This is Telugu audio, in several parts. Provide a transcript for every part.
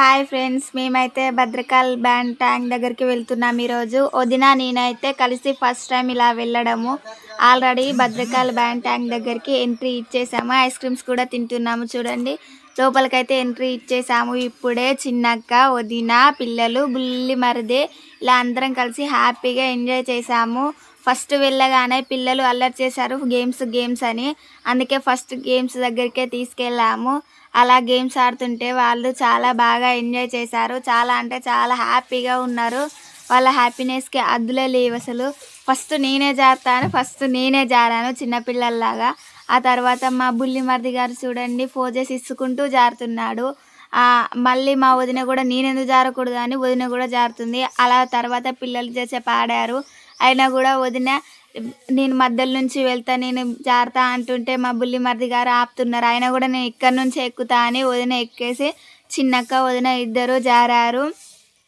హాయ్ ఫ్రెండ్స్, మేమైతే భద్రకాళి బ్యాండ్ ట్యాంక్ దగ్గరికి వెళ్తున్నాం ఈరోజు. వదిన నేనైతే కలిసి ఫస్ట్ టైం ఇలా వెళ్ళడము. ఆల్రెడీ భద్రకాళి బ్యాండ్ ట్యాంక్ దగ్గరికి ఎంట్రీ ఇచ్చేసాము. ఐస్ క్రీమ్స్ కూడా తింటున్నాము. చూడండి, లోపలికైతే ఎంట్రీ ఇచ్చేసాము. ఇప్పుడే చిన్నక్క, వదిన, పిల్లలు, బుల్లి మరిది ఇలా అందరం కలిసి హ్యాపీగా ఎంజాయ్ చేసాము. ఫస్ట్ వెళ్ళగానే పిల్లలు అల్లరి చేశారు, గేమ్స్ అని. అందుకే ఫస్ట్ గేమ్స్ దగ్గరికే తీసుకెళ్ళాము. అలా గేమ్స్ ఆడుతుంటే వాళ్ళు చాలా బాగా ఎంజాయ్ చేశారు. చాలా అంటే చాలా హ్యాపీగా ఉన్నారు. వాళ్ళ హ్యాపీనెస్కి అద్దులే లేవు అసలు. ఫస్ట్ నేనే జారాను చిన్నపిల్లల్లాగా. ఆ తర్వాత మా బుల్లి మరిది గారు చూడండి, ఫోజెస్ ఇచ్చుకుంటూ జారుతున్నాడు. మళ్ళీ మా వదిన కూడా నేనెందుకు జారకూడదు అని వదిన కూడా జారుతుంది. అలా తర్వాత పిల్లలు చేసేపు ఆడారు. అయినా కూడా వదిన నేను మధ్యలో నుంచి వెళ్తా, నేను జారుతా అంటుంటే మా బుల్లి మరిది గారు ఆపుతున్నారు. అయినా కూడా నేను ఇక్కడ నుంచి ఎక్కుతా అని వదిన ఎక్కేసి చిన్నక్క, వదిన ఇద్దరు జారారు.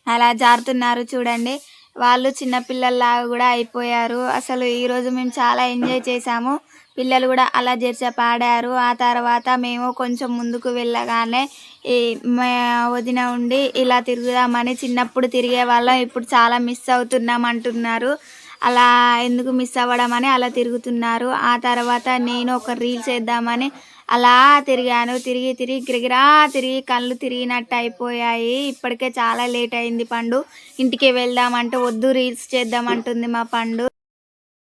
అలా జారుతున్నారు చూడండి. వాళ్ళు చిన్నపిల్లల్లాగా కూడా అయిపోయారు. అసలు ఈరోజు మేము చాలా ఎంజాయ్ చేసాము. పిల్లలు కూడా అలా జరిసేపు ఆడారు. ఆ తర్వాత మేము కొంచెం ముందుకు వెళ్ళగానే మా వదిన ఉండి ఇలా తిరుగుదామని, చిన్నప్పుడు తిరిగే వాళ్ళం ఇప్పుడు చాలా మిస్ అవుతున్నాం అంటున్నారు. అలా ఎందుకు మిస్ అవ్వడం అని అలా తిరుగుతున్నారు. ఆ తర్వాత నేను ఒక రీల్ చేద్దామని అలా తిరిగాను. తిరిగి కళ్ళు తిరిగినట్టు అయిపోయాయి. ఇప్పటికే చాలా లేట్ అయింది. పండు ఇంటికి వెళ్దామంటే వద్దు, రీల్స్ చేద్దామంటుంది మా పండు.